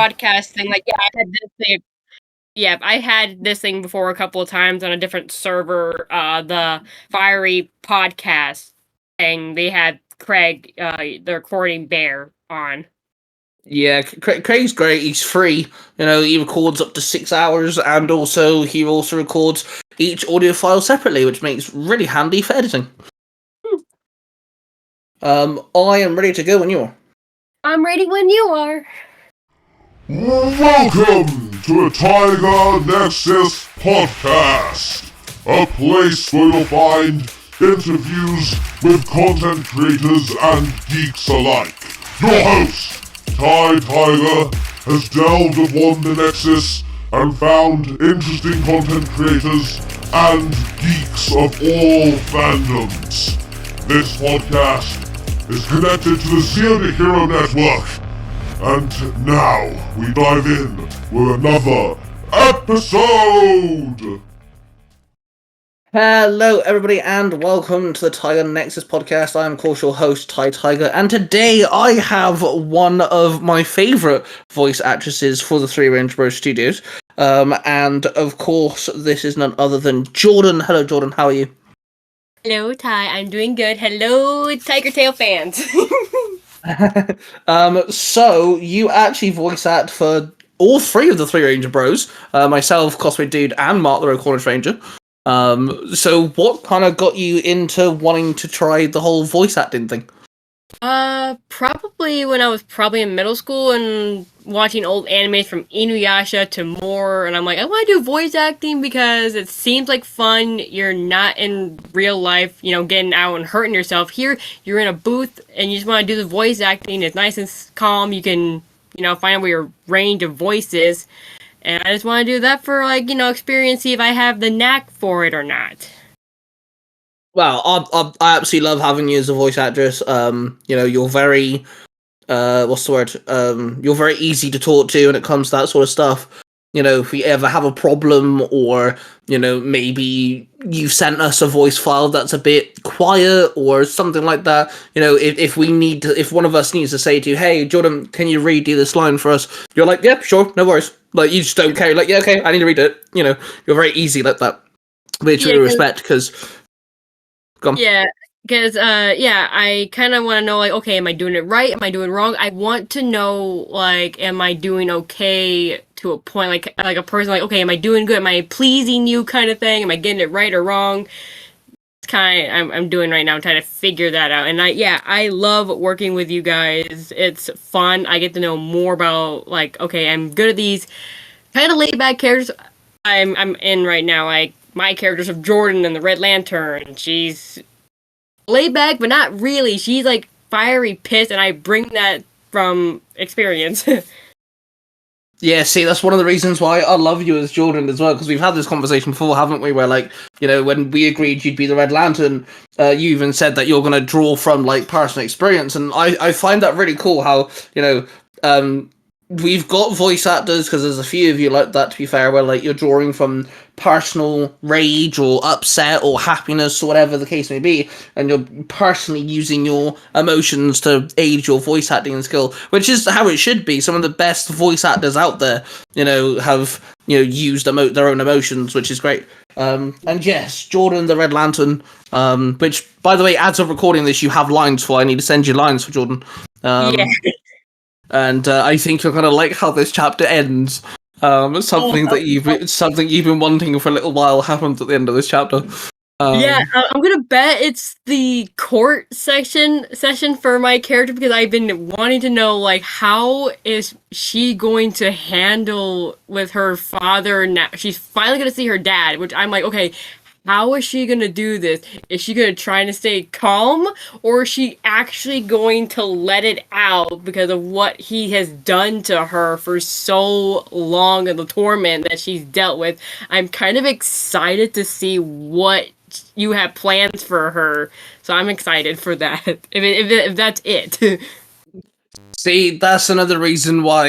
podcast thing. Like, yeah, I had this thing. Yeah, I had this thing before a couple of times on a different server. The Fiery podcast thing. They had Craig, the recording bear on. Yeah, Craig's great. He's free. He records up to 6 hours, and he also records each audio file separately, which makes really handy for editing. I am ready to go when you are. I'm ready when you are. Welcome to the Jordanconner6 podcast, a place where you'll find interviews with content creators and geeks alike. Your host, Tiger, has delved upon the Nexus and found interesting content creators and geeks of all fandoms. This podcast is connected to the Zero Hero Network. And now, we dive in with another episode! Hello, everybody, and welcome to the Jordanconner6 podcast. I am, of course, your host, Tiger, and today I have one of my favourite voice actresses for the Three Range Bros Studios. And, of course, this is none other than Jordan. Hello, Jordan, how are you? Hello, Ty. I'm doing good. Hello, Tiger Tail fans. So you actually voice act for all three of the Three Ranger Bros, myself, Cosplay Dude, and Mark the Rogue Cornish Ranger. So what kind of got you into wanting to try the whole voice acting thing? Probably when I was in middle school and watching old animes from Inuyasha to more, and I'm like, I want to do voice acting because it seems like fun. You're not in real life, getting out and hurting yourself. Here, you're in a booth and you just want to do the voice acting. It's nice and calm. You can, find out where your range of voice is. And I just want to do that for, experience, see if I have the knack for it or not. Well, I absolutely love having you as a voice actress. You're very, what's the word? You're very easy to talk to when it comes to that sort of stuff. If we ever have a problem or, maybe you sent us a voice file that's a bit quiet or something like that, if one of us needs to say to you, hey, Jordan, can you redo this line for us? You're like, yeah, sure, no worries. Like, you just don't care. Like, yeah, okay, I need to read it. You're very easy like that. Which I respect, because... Yeah, because, I kind of want to know, like, okay, am I doing it right? Am I doing wrong? I want to know, like, am I doing okay to a point, like a person, like, okay, am I doing good? Am I pleasing you kind of thing? Am I getting it right or wrong? It's kind of, I'm doing right now, I'm trying to figure that out. And I love working with you guys. It's fun. I get to know more about, like, okay, I'm good at these kind of laid back characters I'm in right now, like, my characters of Jordan and the Red Lantern. She's laid back, but not really. She's like fiery pissed, and I bring that from experience. Yeah, see, that's one of the reasons why I love you as Jordan as well, because we've had this conversation before, haven't we, where, like, when we agreed you'd be the Red Lantern, you even said that you're going to draw from, like, personal experience, and I find that really cool how, we've got voice actors, because there's a few of you like that, to be fair, where, like, you're drawing from personal rage or upset or happiness or whatever the case may be, and you're personally using your emotions to aid your voice acting skill, which is how it should be. Some of the best voice actors out there, have, used their own emotions, which is great. And yes, Jordan the Red Lantern, which, by the way, as of recording this, you have lines for. I need to send you lines for Jordan. Yeah. And I think you're gonna like how this chapter ends. Something you've been wanting for a little while happens at the end of this chapter. I'm gonna bet it's the court session for my character, because I've been wanting to know, like, how is she going to handle with her father now? She's finally gonna see her dad, which I'm like, okay, how is she gonna do this? Is she gonna try to stay calm, or is she actually going to let it out because of what he has done to her for so long and the torment that she's dealt with? I'm kind of excited to see what you have plans for her, so I'm excited for that. If that's it. See, that's another reason why,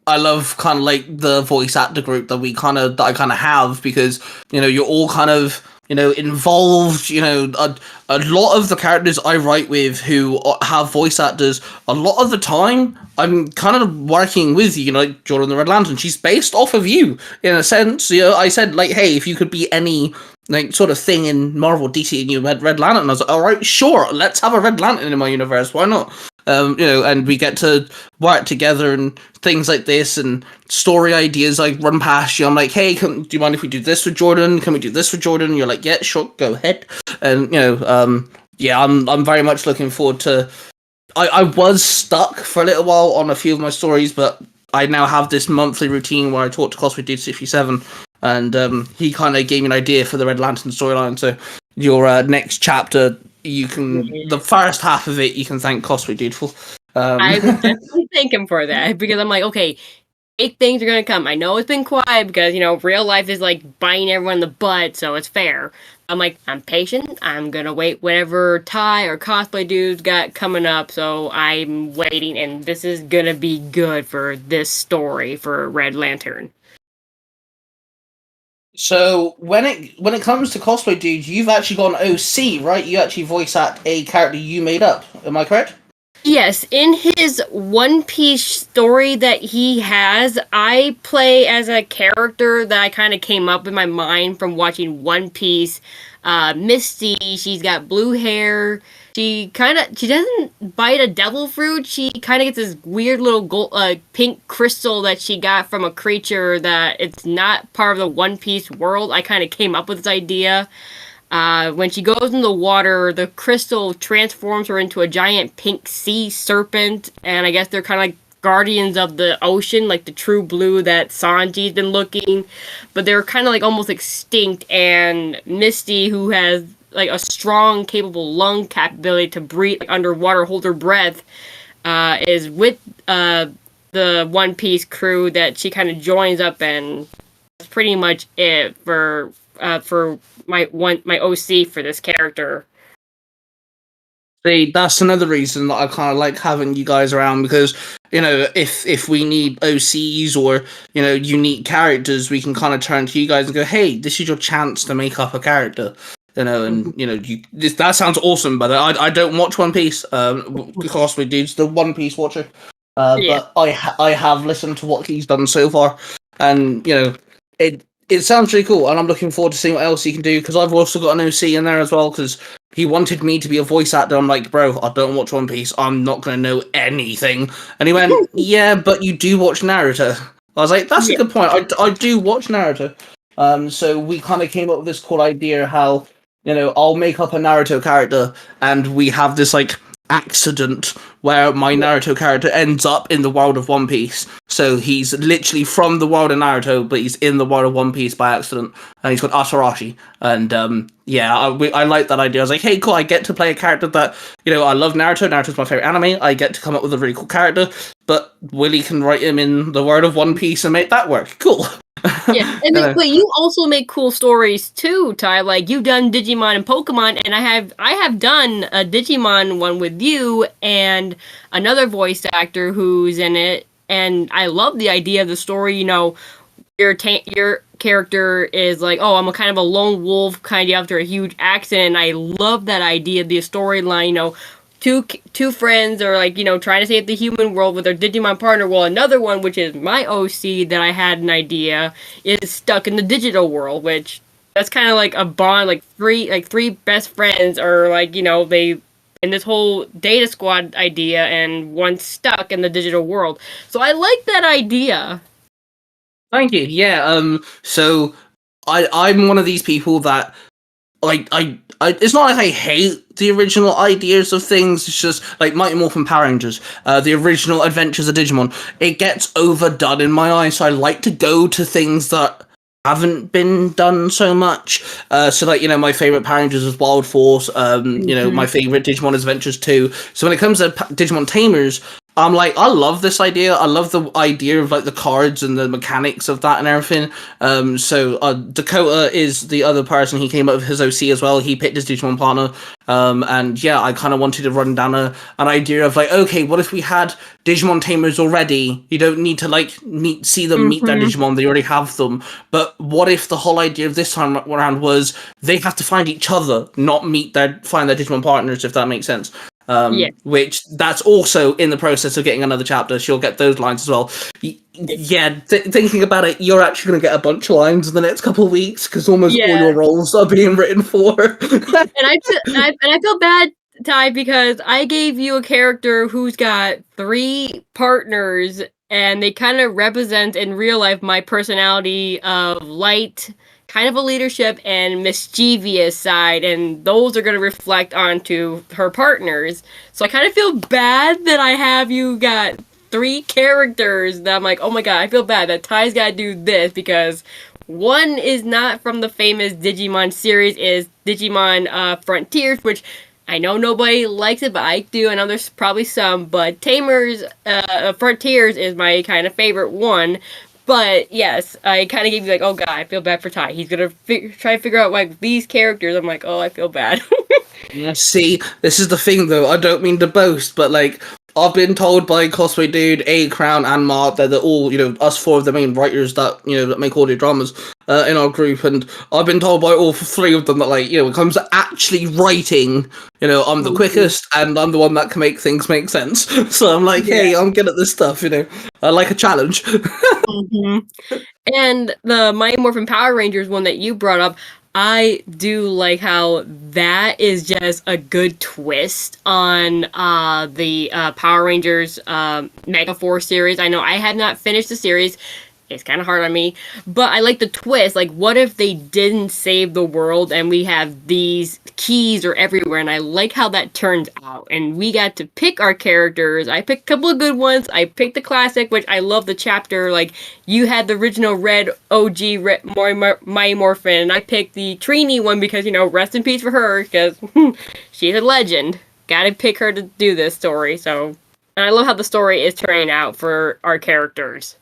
I love kind of like the voice actor group that I kind of have, because, you're all kind of involved. A lot of the characters I write with who have voice actors, a lot of the time I'm kind of working with like Jordan the Red Lantern. She's based off of you in a sense. I said like, hey, if you could be any like sort of thing in Marvel, DC, and you had Red Lantern, and I was like, all right, sure, let's have a Red Lantern in my universe. Why not? And we get to work together and things like this and story ideas like run past you. I'm like, hey, do you mind if we do this with Jordan? Can we do this with Jordan? And you're like, yeah, sure, go ahead. And I'm very much looking forward to. I was stuck for a little while on a few of my stories, but I now have this monthly routine where I talk to Cosplay Dude 67, and he kind of gave me an idea for the Red Lantern storyline. So your next chapter, the first half of it, you can thank Cosplay Dude for. I would definitely thank him for that, because I'm like, okay, big things are gonna come. I know it's been quiet because real life is like biting everyone in the butt, so it's fair. I'm like, I'm patient. I'm gonna wait whatever Ty or Cosplay Dude's got coming up, so I'm waiting, and this is gonna be good for this story for Red Lantern. So when it comes to Cosplay Dude, you've actually got an OC, right? You actually voice act a character you made up. Am I correct? Yes, in his One Piece story that he has, I play as a character that I kind of came up in my mind from watching One Piece. Misty, she's got blue hair. She doesn't bite a devil fruit. She kind of gets this weird little gold, pink crystal that she got from a creature that it's not part of the One Piece world. I kind of came up with this idea. When she goes in the water, the crystal transforms her into a giant pink sea serpent, and I guess they're kind of like guardians of the ocean, like the true blue that Sanji's been looking, but they're kind of like almost extinct, and Misty, who has like a strong, capable lung capability to breathe underwater, hold her breath, is with the One Piece crew that she kind of joins up, and that's pretty much it for my OC for this character. See, that's another reason that I kind of like having you guys around, because if we need OCs or unique characters, we can kind of turn to you guys and go, hey, this is your chance to make up a character. That sounds awesome. But I don't watch One Piece. Cosplay Dude's the One Piece watcher. Yeah. But I have listened to what he's done so far, and it sounds really cool, and I'm looking forward to seeing what else he can do, because I've also got an OC in there as well, because he wanted me to be a voice actor. I'm like, bro, I don't watch One Piece. I'm not going to know anything. And he went, yeah, but you do watch Naruto. I was like, that's a good point. I do watch Naruto. So we kind of came up with this cool idea how, I'll make up a Naruto character, and we have this, like, accident where my Naruto character ends up in the world of One Piece. So he's literally from the world of Naruto, but he's in the world of One Piece by accident, and he's called Asarashi. And I like that idea. I was like, hey, cool, I get to play a character that, I love Naruto. Naruto's my favorite anime. I get to come up with a really cool character, but Willie can write him in the world of One Piece and make that work. Cool. Yeah, and but you also make cool stories too, Ty. Like, you've done Digimon and Pokemon, and I have done a Digimon one with you and another voice actor who's in it, and I love the idea of the story. Your character is like, oh, I'm a kind of a lone wolf, kind of after a huge accident. And I love that idea, the storyline. Two friends are like, trying to save the human world with their Digimon partner. Well, another one, which is my OC that I had an idea, is stuck in the digital world, which that's kind of like a bond, like three best friends are like, they in this whole data squad idea, and one's stuck in the digital world. So I like that idea. Thank you. Yeah. So I'm one of these people that I it's not like I hate the original ideas of things. It's just like Mighty Morphin Power Rangers, the original Adventures of Digimon. It gets overdone in my eyes, so I like to go to things that haven't been done so much. So like, my favorite Power Rangers is Wild Force. My favorite Digimon is Adventures 2. So when it comes to Digimon Tamers, I'm like, I love this idea. I love the idea of like the cards and the mechanics of that and everything. So Dakota is the other person. He came up with his OC as well. He picked his Digimon partner. And yeah, I kind of wanted to run down an idea of like, okay, what if we had Digimon tamers already? You don't need to like see them meet their Digimon. They already have them. But what if the whole idea of this time around was they have to find each other, not find their Digimon partners, if that makes sense. Which that's also in the process of getting another chapter. She'll get those lines as well. Thinking about it, you're actually going to get a bunch of lines in the next couple of weeks because almost all your roles are being written for. And I feel bad, Ty, because I gave you a character who's got 3 partners, and they kind of represent in real life my personality of light, kind of a leadership, and mischievous side, and those are going to reflect onto her partners. So I kind of feel bad that I have you got 3 characters that I'm like, oh my god, I feel bad that Ty's got to do this because one is not from the famous Digimon series, is Digimon Frontiers, which I know nobody likes it, but I do. I know there's probably some, but Tamers Frontiers is my kind of favorite one. But yes, I kind of gave you like, oh god, I feel bad for Ty. He's gonna try to figure out like these characters. I'm like, oh, I feel bad. See, this is the thing though. I don't mean to boast, but like I've been told by Cosplay Dude, A Crown, and Mark that they're all, us 4 of the main writers that that make audio dramas in our group, and I've been told by all 3 of them that like when it comes to actually writing, I'm the quickest and I'm the one that can make things make sense. So I'm like, hey, I'm good at this stuff. I like a challenge. And the Mighty Morphin Power Rangers one that you brought up, I do like how that is just a good twist on the Power Rangers Mega Force series. I know I have not finished the series. It's kind of hard on me, but I like the twist. Like, what if they didn't save the world and we have these keys are everywhere? And I like how that turns out. And we got to pick our characters. I picked a couple of good ones. I picked the classic, which I love the chapter. Like, you had the original Red OG Mighty Morphin, and I picked the Trini one because, rest in peace for her, because she's a legend. Gotta pick her to do this story. So, and I love how the story is turning out for our characters.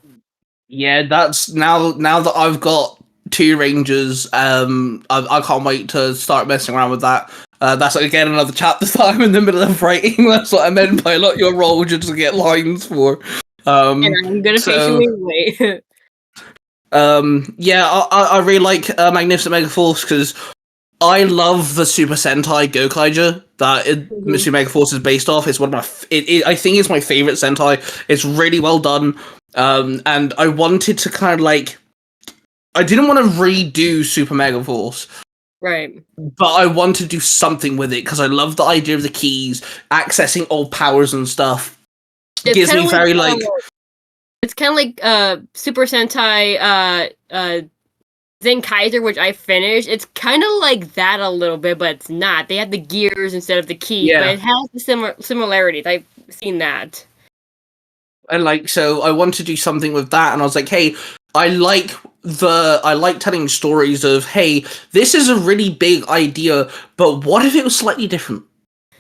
Yeah, that's now that I've got 2 Rangers, I can't wait to start messing around with that. That's again another chapter that I'm in the middle of writing. That's what I meant by lot your role just to get lines for. And I'm gonna face you anyway. I really like Magnificent Megaforce because I love the Super Sentai Gokaiger that Super Megaforce is based off. It's one of I think it's my favorite Sentai. It's really well done. And I wanted to kind of like, I didn't want to redo Super Megaforce. Right. But I want to do something with it because I love the idea of the keys, accessing old powers and stuff. It gives me very like... It's kind of like Super Sentai Zen Kaiser, which I finished. It's kind of like that a little bit, but it's not. They have the gears instead of the keys, but it has the similarities. I've seen that. And so I want to do something with that, and I was like, hey, I like telling stories of, hey, this is a really big idea, but what if it was slightly different?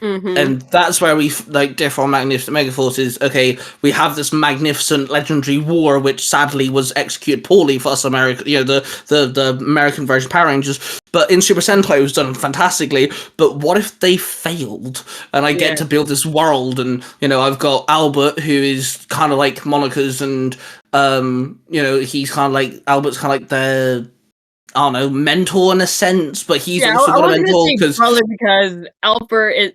And that's where we differ on Magnificent Megaforce is, okay, we have this magnificent legendary war, which sadly was executed poorly for us American, the American version of Power Rangers, but in Super Sentai it was done fantastically. But what if they failed? And I get to build this world, and I've got Albert, who is kind of like Monica's, and he's kind of like, Albert's kind of like the, I don't know, mentor in a sense, but he's also got a mentor because Albert is.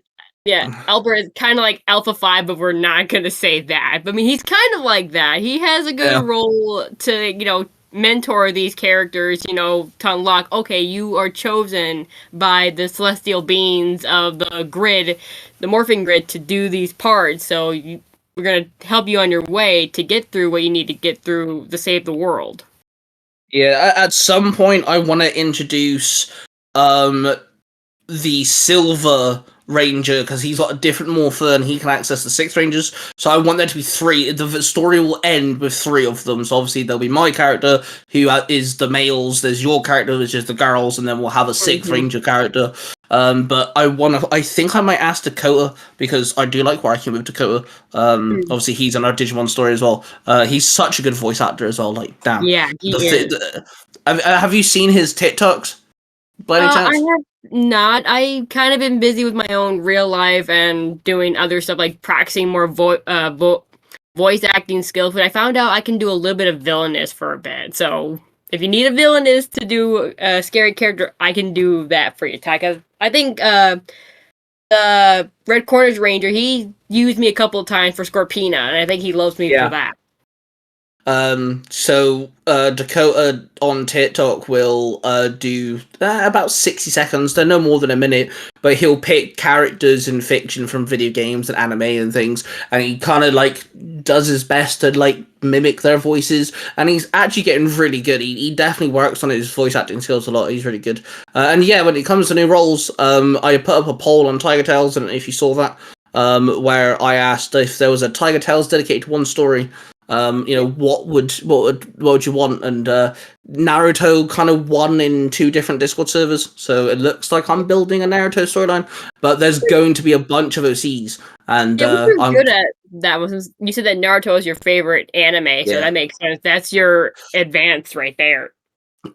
Yeah, Albert is kind of like Alpha 5, but we're not going to say that. But I mean, he's kind of like that. He has a good role to, mentor these characters, to unlock, okay, you are chosen by the celestial beings of the grid, the morphing grid, to do these parts. So we're going to help you on your way to get through what you need to get through to save the world. Yeah, at some point, I want to introduce the Silver Ranger, because he's got a different morpher and he can access the 6 Rangers. So I want there to be 3. The story will end with 3 of them. So obviously there'll be my character, who is the males. There's your character, which is the girls, and then we'll have a 6th Ranger character. But I think I might ask Dakota because I do like working with Dakota. Obviously he's in our Digimon story as well. He's such a good voice actor as well. Like, damn. Yeah, he is. Have you seen his TikToks by any I chance? have not. I kind of been busy with my own real life and doing other stuff like practicing more voice acting skills. But I found out I can do a little bit of villainous for a bit. So if you need a villainous to do a scary character, I can do that for you, Ty. 'Cause I think the Red Corners Ranger, he used me a couple of times for Scorpina, and I think he loves me for that. So Dakota on TikTok will do about 60 seconds. They're no more than a minute, but he'll pick characters in fiction from video games and anime and things, and he kind of like does his best to like mimic their voices, and he's actually getting really good. He definitely works on his voice acting skills a lot. He's really good. And yeah, when it comes to new roles, I put up a poll on Tiger Tales, and if you saw that, where I asked if there was a Tiger Tales dedicated to one story. What would you want? And Naruto kind of won in 2 different Discord servers, so it looks like I'm building a Naruto storyline. But there's going to be a bunch of OCs, and I'm good at that. You said that Naruto is your favorite anime, so that makes sense. That's your advance right there.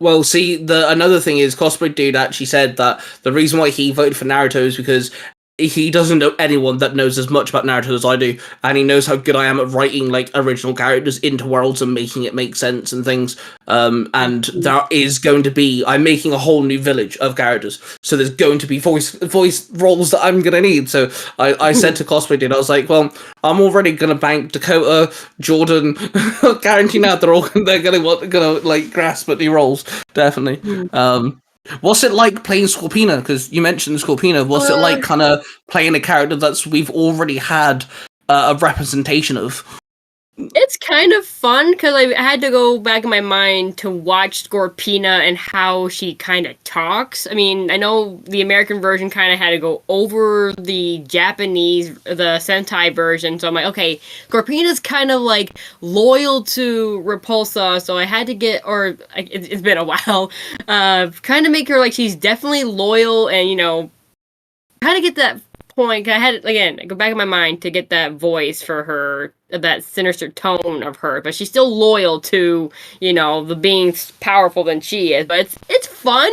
Well, see, another thing is Cosplay Dude actually said that the reason why he voted for Naruto is because he doesn't know anyone that knows as much about Naruto as I do, and he knows how good I am at writing like original characters into worlds and making it make sense and things. And there is going to be, I'm making a whole new village of characters, so there's going to be voice roles that I'm gonna need. So I said to Cosplay Dude, I was like, well, I'm already gonna bank Dakota, Jordan, guarantee now they're gonna like grasp at new roles, definitely. What's it like playing Scorpina? Because you mentioned Scorpina. What's it like kind of playing a character we've already had a representation of? It's kind of fun because I had to go back in my mind to watch Scorpina and how she kind of talks. I mean, I know the American version kind of had to go over the Japanese, the Sentai version. So I'm like, okay, Scorpina's kind of like loyal to Repulsa. So I had to it's been a while, kind of make her like she's definitely loyal and, kind of get that point. I had go back in my mind to get that voice for her, that sinister tone of her, but she's still loyal to the being powerful than she is. But it's fun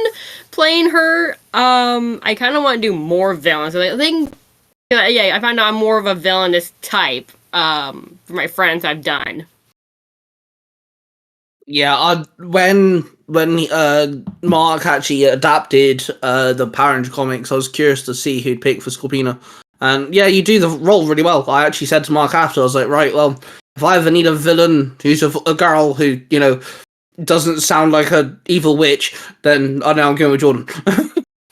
playing her. I kind of want to do more villains. So I think I found out I'm more of a villainous type. For my friends I've done. Yeah, when Mark actually adapted the Power Ranger comics, I was curious to see who'd pick for Scorpina. And yeah, you do the role really well. I actually said to Mark after, I was like, right, well, if I ever need a villain who's a girl who, doesn't sound like an evil witch, then I know I'm going with Jordan.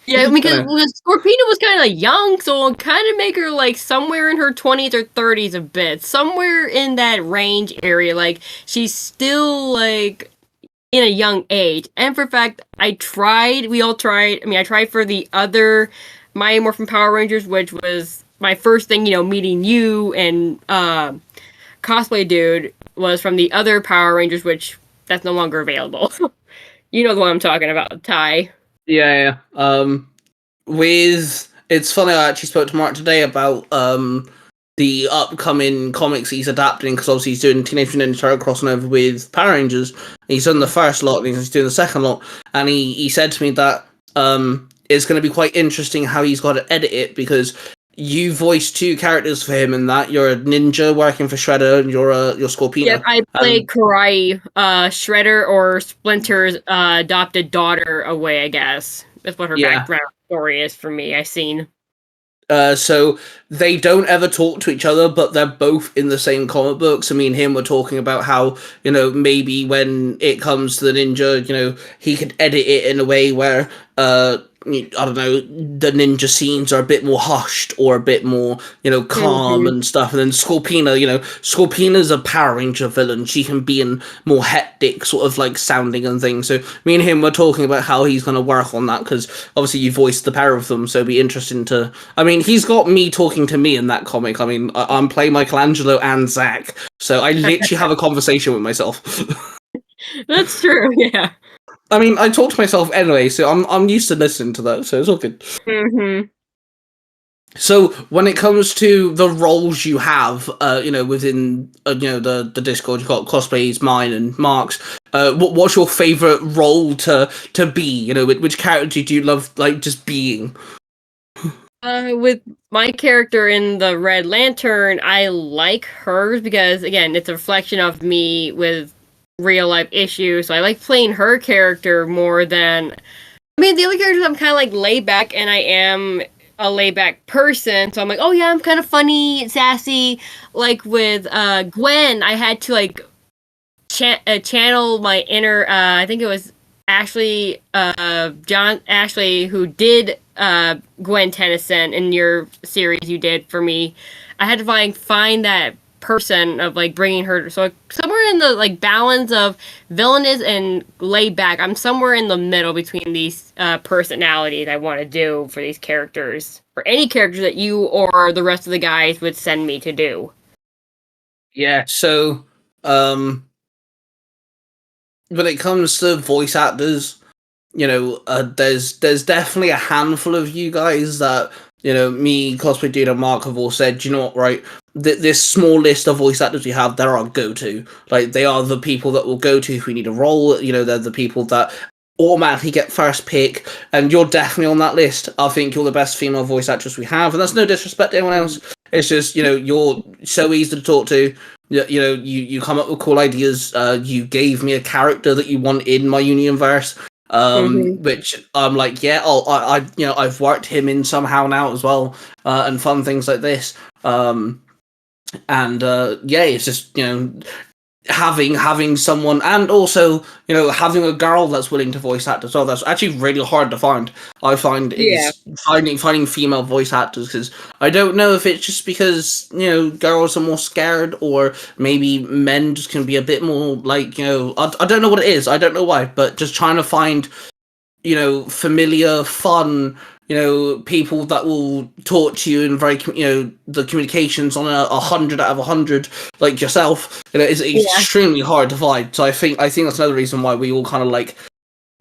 Yeah, because Scorpina was kind of young, so I'll kind of make her like somewhere in her 20s or 30s a bit. Somewhere in that range area. Like, she's still like in a young age. And for fact, I tried for the other Mighty Morphin Power Rangers, which was my first thing, meeting you and Cosplay Dude was from the other Power Rangers, which that's no longer available. You know the one I'm talking about, Ty. Yeah. It's funny, I actually spoke to Mark today about the upcoming comics he's adapting, because obviously he's doing Teenage Mutant Ninja Turtle crossing over with Power Rangers. He's done the first lot and he's doing the second lot, and he said to me that it's going to be quite interesting how he's got to edit it, because you voice 2 characters for him in that. You're a ninja working for Shredder, and you're Scorpina. Yeah, I play Karai, Shredder or Splinter's adopted daughter away, I guess. That's what her background story is for me, I've seen. So they don't ever talk to each other, but they're both in the same comic books. Me and him were talking about how, maybe when it comes to the ninja, he could edit it in a way where, I don't know, the ninja scenes are a bit more hushed or a bit more, calm and stuff. And then Scorpina, Scorpina's a Power Ranger villain. She can be in more hectic sort of like sounding and things. So me and him were talking about how he's going to work on that, because obviously you voiced the pair of them. So it'd be interesting to, he's got me talking to me in that comic. I'm playing Michelangelo and Zach. So I literally have a conversation with myself. That's true, yeah. I mean, I talk to myself anyway, so I'm used to listening to that, so it's all good. Mm-hmm. So when it comes to the roles you have, within the Discord, you've got cosplays, mine, and Mark's. What's your favorite role to be? You know, which character do you love, like, just being? With my character in the Red Lantern, I like hers because, again, it's a reflection of me with real life issues. So I like playing her character more than. I mean, the other characters I'm kind of like laid back, and I am a laid back person. So I'm like, oh yeah, I'm kind of funny, sassy. Like with Gwen, I had to like channel my inner. I think it was John Ashley, who did Gwen Tennyson in your series you did for me. I had to find that person of like bringing her, so somewhere in the like balance of villainous and laid back. I'm somewhere in the middle between these personalities I want to do for these characters, for any characters that you or the rest of the guys would send me to do. Yeah. So, when it comes to voice actors, there's definitely a handful of you guys that, me, Cosplay Dude, and Mark have all said, you know what, right? This small list of voice actors we have, they're our go-to. Like, they are the people that we'll go to if we need a role. They're the people that automatically get first pick, and you're definitely on that list. I think you're the best female voice actress we have, and that's no disrespect to anyone else. It's just, you're so easy to talk to. You come up with cool ideas. You gave me a character that you want in my universe. Which I'm like, yeah, I've worked him in somehow now as well, and fun things like this. It's just, having someone, and also, having a girl that's willing to voice act as well. That's actually really hard to find. I find is finding female voice actors, because I don't know if it's just because girls are more scared, or maybe men just can be a bit more like, I don't know what it is. I don't know why, but just trying to find familiar, fun, people that will talk to you in very, the communications on a 100 out of 100, like yourself, is extremely hard to find. So I think that's another reason why we all kind of like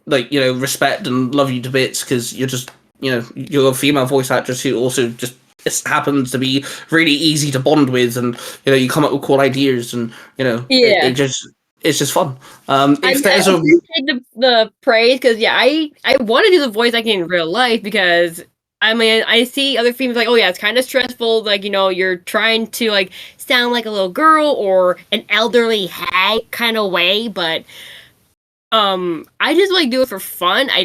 respect and love you to bits, because you're just, you're a female voice actress who also just happens to be really easy to bond with, and you come up with cool ideas, and it's just fun. If there's I appreciate the praise, because I want to do the voice acting in real life, because I mean I see other females like, oh yeah, it's kind of stressful, like you're trying to like sound like a little girl or an elderly hag kind of way, but I just like do it for fun. I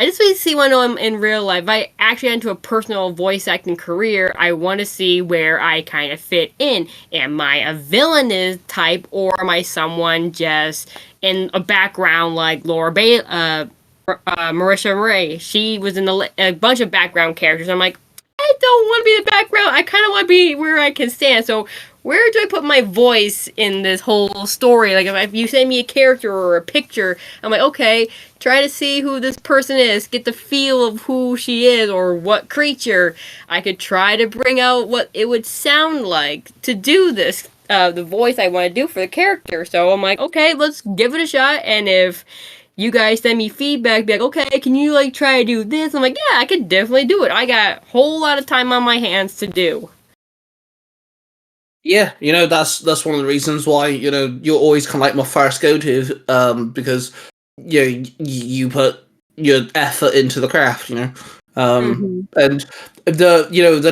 just want to see when I'm in real life. If I actually get into a personal voice acting career, I want to see where I kind of fit in. Am I a villainous type, or am I someone just in a background like Marisha Murray? She was in a bunch of background characters. I'm like, I don't want to be the background. I kind of want to be where I can stand. So where do I put my voice in this whole story? Like, if you send me a character or a picture, I'm like, okay, try to see who this person is, get the feel of who she is or what creature. I could try to bring out what it would sound like to do this, the voice I want to do for the character. So I'm like, okay, let's give it a shot. And if you guys send me feedback, be like, okay, can you like try to do this? I'm like, yeah, I could definitely do it. I got a whole lot of time on my hands to do. Yeah, that's one of the reasons why you're always kind of like my first go-to, because you put your effort into the craft, and the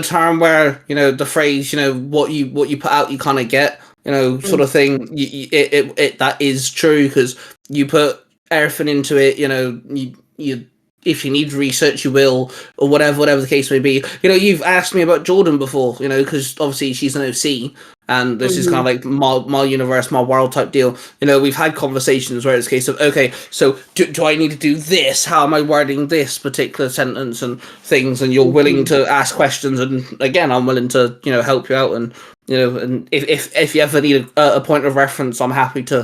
term where the phrase what you put out you kind of get, sort of thing. It that is true, because you put everything into it. You if you need research, you will, or whatever the case may be. You've asked me about Jordan before, because obviously she's an OC, and this is kind of like my universe, my world type deal. We've had conversations where it's a case of, okay, so do I need to do this? How am I wording this particular sentence and things? And you're willing to ask questions, and again, I'm willing to help you out, and and if you ever need a point of reference, I'm happy to.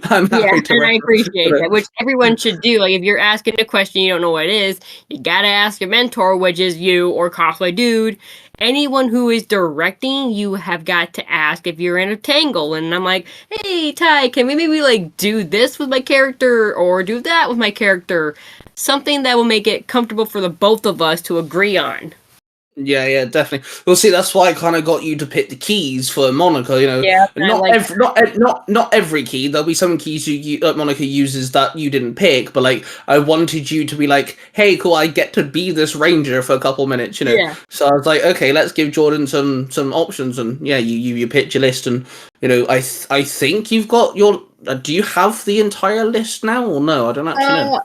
I'm happy to. And I appreciate that, which everyone should do. Like, if you're asking a question you don't know what it is, you gotta ask your mentor, which is you or Cosplay Dude, anyone who is directing, you have got to ask if you're in a tangle. And I'm like, hey, Ty, can we maybe like do this with my character or do that with my character? Something that will make it comfortable for the both of us to agree on. Yeah, definitely. Well, see, that's why I kind of got you to pick the keys for Monica. You know, Yeah, not every key. There'll be some keys Monica uses that you didn't pick, but like I wanted you to be like, hey, cool, I get to be this ranger for a couple minutes. You know, Yeah. so I was like, okay, let's give Jordan some options, and yeah, you picked your list, and you know, I think you've got your. Do you have the entire list now, or no? I don't actually know.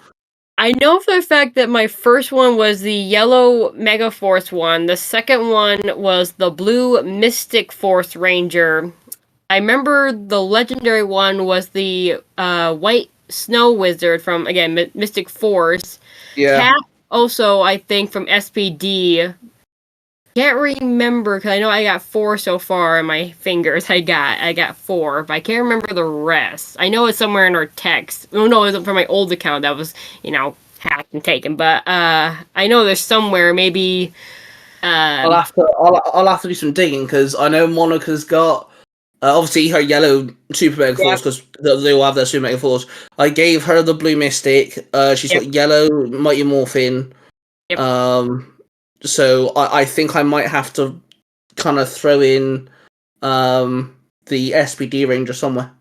I know for the fact that my first one was the yellow Mega Force one. The second one was the blue Mystic Force Ranger. I remember the legendary one was the white Snow Wizard from, again, Mystic Force. Yeah. Cat also, I think, from SPD. Can't remember, because I know I got 4 so far in my fingers. I got 4, but I can't remember the rest. I know it's somewhere in our text. Oh no, it was from my old account that was, hacked and taken. But I know there's somewhere, maybe. I'll have to do some digging because I know Monica's got obviously her yellow Super Mega Force because they all have their Super Mega Force. I gave her the blue Mystic. She's got yellow Mighty Morphin. Yep. So I think I might have to kind of throw in the SPD Ranger somewhere.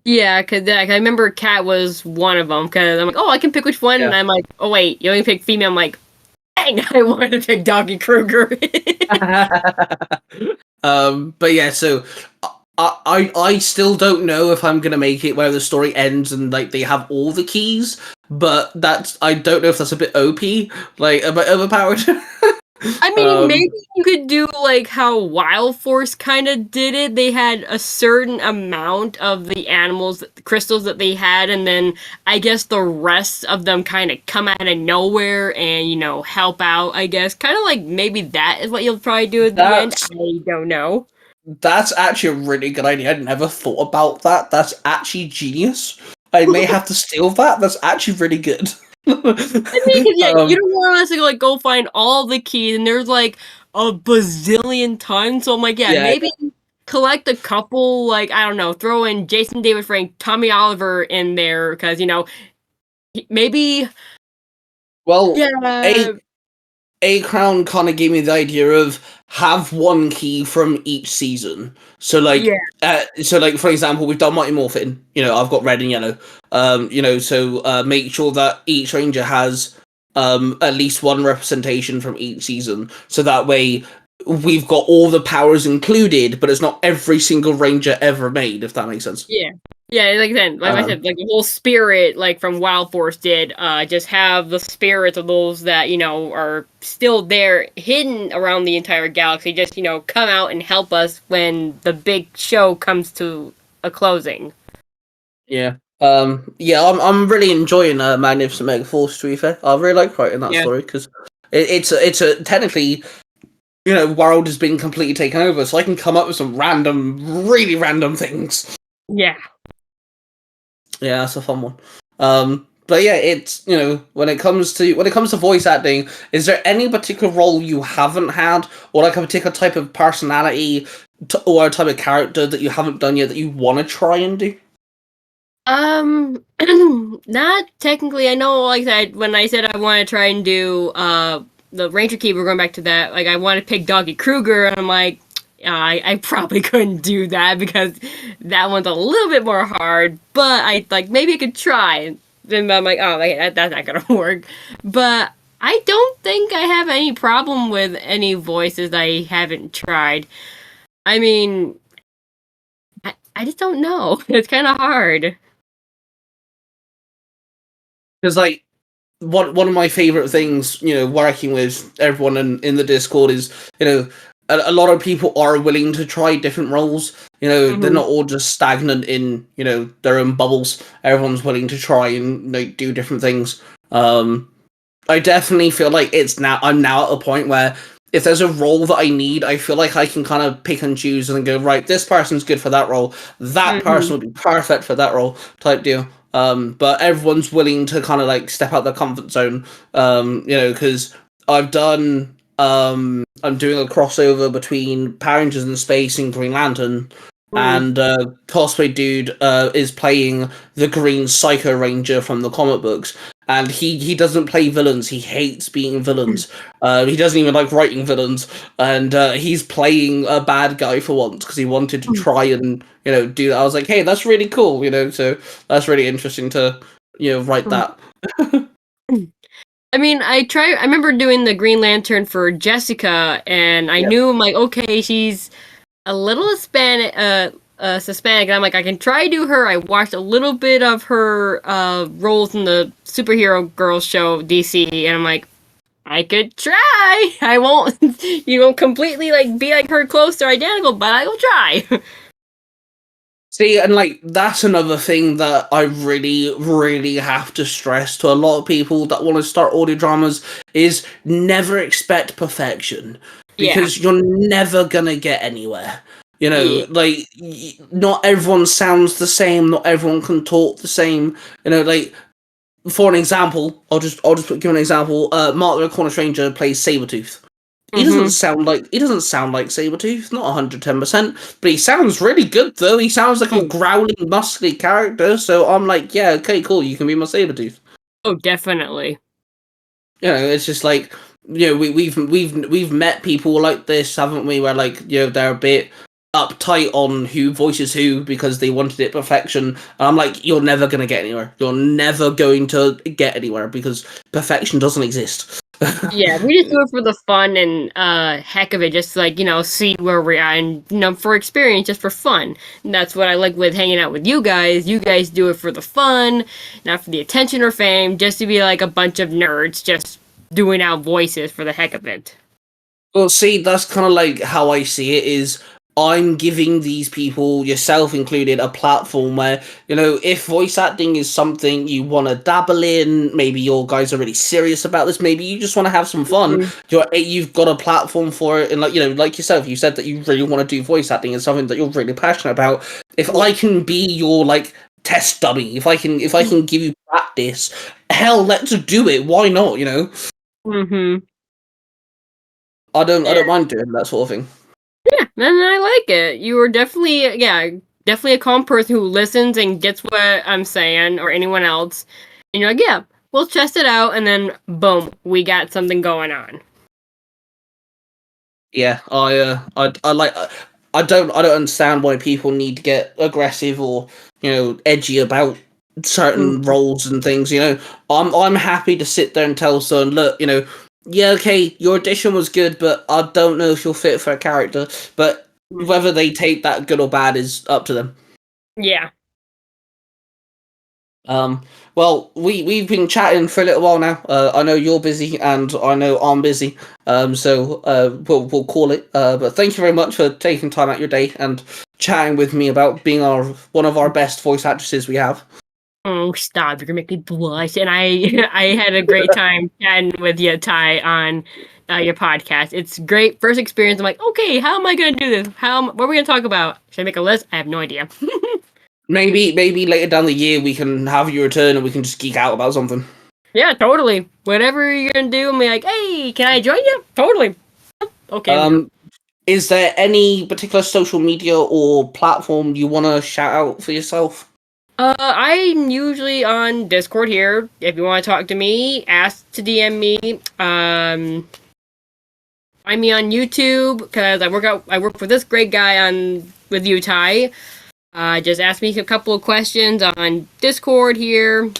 Yeah, because I remember Cat was one of them, because I'm like, oh, I can pick which one, and I'm like, oh, wait, you only pick female. I'm like, dang, I wanted to pick Doggy Kruger. But yeah, so I still don't know if I'm gonna make it where the story ends and like they have all the keys, but I don't know if that's a bit OP, like a bit overpowered. I mean, maybe you could do like how Wild Force kind of did it. They had a certain amount of the animals, the crystals that they had, and then I guess the rest of them kind of come out of nowhere and, help out, I guess. Kind of like maybe that is what you'll probably do at the end. I don't know. That's actually a really good idea. I'd never thought about that. That's actually genius. I may have to steal that. That's actually really good. I mean, you don't want us to go find all the keys, and there's like a bazillion tons. So I'm like, maybe collect a couple. Like, I don't know, throw in Jason David Frank, Tommy Oliver in there because maybe. Well, A Crown kind of gave me the idea of have one key from each season. So like, for example, we've done Mighty Morphin. I've got red and yellow. So make sure that each ranger has at least one representation from each season. So that way we've got all the powers included, but it's not every single ranger ever made. If that makes sense. Yeah. Yeah, like I said, like the whole spirit, like from Wild Force did, just have the spirits of those that, are still there, hidden around the entire galaxy, just, come out and help us when the big show comes to a closing. Yeah. I'm really enjoying Magnificent Mega Force, to be fair. I really like writing that story, because it's a technically, world has been completely taken over, so I can come up with some really random things. Yeah. Yeah, that's a fun one. But yeah, it's when it comes to voice acting, is there any particular role you haven't had, or like a particular type of personality or a type of character that you haven't done yet that you want to try and do? Not technically. I know, like when I said I want to try and do the Ranger Keeper, going back to that, like I want to pick Doggy Kruger, and I'm like, I probably couldn't do that because that one's a little bit more hard, but I maybe I could try. Then I'm like, oh, that's not gonna work. But I don't think I have any problem with any voices I haven't tried. I mean, I just don't know. It's kind of hard. Because like one of my favorite things, working with everyone in the Discord is, a lot of people are willing to try different roles. They're not all just stagnant in, their own bubbles. Everyone's willing to try and do different things. I definitely feel like I'm now at a point where if there's a role that I need, I feel like I can kind of pick and choose and go, right, this person's good for that role. That person would be perfect for that role type deal. But everyone's willing to kind of step out their comfort zone. Because I've done I'm doing a crossover between Power Rangers in Space and Green Lantern, and Cosplay Dude is playing the Green Psycho Ranger from the comic books. And he doesn't play villains. He hates being villains. He doesn't even like writing villains. And he's playing a bad guy for once because he wanted to try and do that. I was like, hey, that's really cool. So that's really interesting to write that. I mean, I remember doing the Green Lantern for Jessica, and I knew I'm like, okay, she's a little Hispanic, Hispanic, and I'm like, I can try to do her. I watched a little bit of her roles in the superhero girl show DC, and I'm like, I could try. I won't, completely like be like her close or identical, but I will try. See, and like that's another thing that I really, really have to stress to a lot of people that want to start audio dramas is never expect perfection because you're never gonna get anywhere. Like not everyone sounds the same, not everyone can talk the same. Like for an example, I'll just give an example. Mark the Corner Stranger plays Sabretooth. He doesn't sound like Sabretooth, not 110%, but he sounds really good though. He sounds like a growling, muscly character, so I'm like, yeah, okay, cool, you can be my Sabretooth. Oh, definitely. It's just like, we've met people like this, haven't we, where like, they're a bit uptight on who voices who because they wanted it perfection, and I'm like, you're never gonna get anywhere. You're never going to get anywhere because perfection doesn't exist. Yeah, we just do it for the fun and heck of it, just like, see where we're at and, for experience, just for fun. And that's what I like with hanging out with you guys. You guys do it for the fun, not for the attention or fame, just to be like a bunch of nerds just doing out voices for the heck of it. Well, see, that's kind of like how I see it is I'm giving these people, yourself included, a platform where, if voice acting is something you want to dabble in, maybe your guys are really serious about this, maybe you just want to have some fun, you've got a platform for it, and like yourself, you said that you really want to do voice acting and something that you're really passionate about. If I can be your, test dummy, if I can give you practice, hell, let's do it, why not, Mm-hmm. I don't mind doing that sort of thing. Yeah, and I like it. You are definitely a calm person who listens and gets what I'm saying, or anyone else. And you're like, yeah, we'll test it out, and then boom, we got something going on. Yeah, I don't understand why people need to get aggressive or edgy about certain roles and things. I'm happy to sit there and tell someone, look, yeah, okay, your audition was good, but I don't know if you'll fit for a character. But whether they take that good or bad is up to them. Yeah. Well, we've been chatting for a little while now. I know you're busy, and I know I'm busy. So we'll call it. But thank you very much for taking time out your day and chatting with me about being one of our best voice actresses we have. Oh, stop! You're gonna make me blush. And I had a great time chatting with you, Ty, on your podcast. It's great first experience. I'm like, okay, how am I gonna do this? What are we gonna talk about? Should I make a list? I have no idea. Maybe later down the year we can have you return and we can just geek out about something. Yeah, totally. Whatever you're gonna do, I'm like, hey, can I join you? Totally. Okay. Is there any particular social media or platform you want to shout out for yourself? I'm usually on Discord here. If you want to talk to me, ask to DM me. Find me on YouTube because I work for this great guy with you, Ty. Just ask me a couple of questions on Discord here.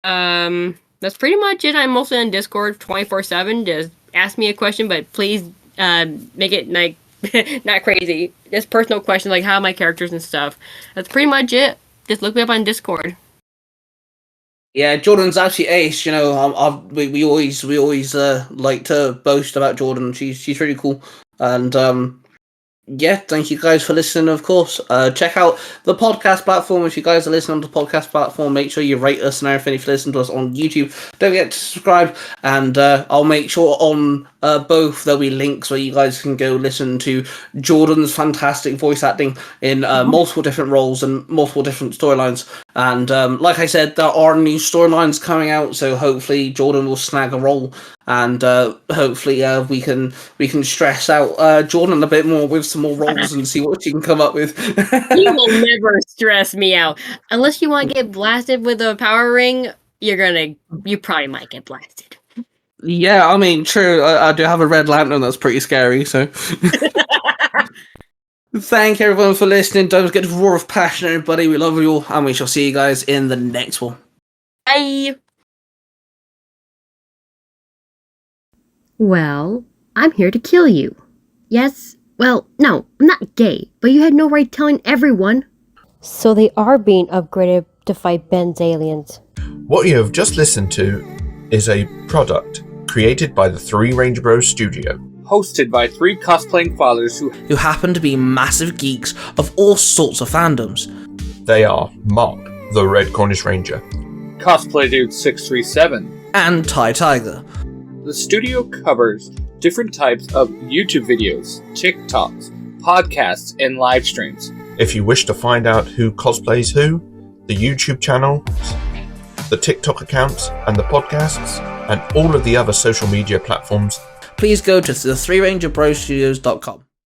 That's pretty much it. I'm mostly on Discord 24/7. Just ask me a question, but please make it like not crazy. Just personal questions like how are my characters and stuff. That's pretty much it. Just look me up on Discord. Yeah, Jordan's absolutely ace. We always like to boast about Jordan. She's really cool, and yeah, thank you guys for listening, of course. Check out the podcast platform. If you guys are listening on the podcast platform, make sure you rate us and everything if you listen to us on YouTube. Don't forget to subscribe, and I'll make sure on both there'll be links where you guys can go listen to Jordan's fantastic voice acting in multiple different roles and multiple different storylines. And like I said, there are new storylines coming out, so hopefully Jordan will snag a role. and hopefully we can stress out Jordan a bit more with some more roles and see what she can come up with. You will never stress me out unless you want to get blasted with a power ring. You probably might get blasted. Yeah, I mean, true. I do have a red lantern that's pretty scary, so. Thank everyone for listening. Don't forget to roar of passion, everybody. We love you all, and we shall see you guys in the next one. Bye. Well, I'm here to kill you. Yes? Well, no, I'm not gay, but you had no right telling everyone. So they are being upgraded to fight Ben's aliens. What you have just listened to is a product created by the Three Ranger Bros Studio. Hosted by three cosplaying fathers who happen to be massive geeks of all sorts of fandoms. They are Mark, the Red Cornish Ranger, Cosplay Dude 637, and Ty Tiger. The studio covers different types of YouTube videos, TikToks, podcasts, and live streams. If you wish to find out who cosplays who, the YouTube channel, the TikTok accounts, and the podcasts, and all of the other social media platforms, please go to the 3rangerbrostudios.com.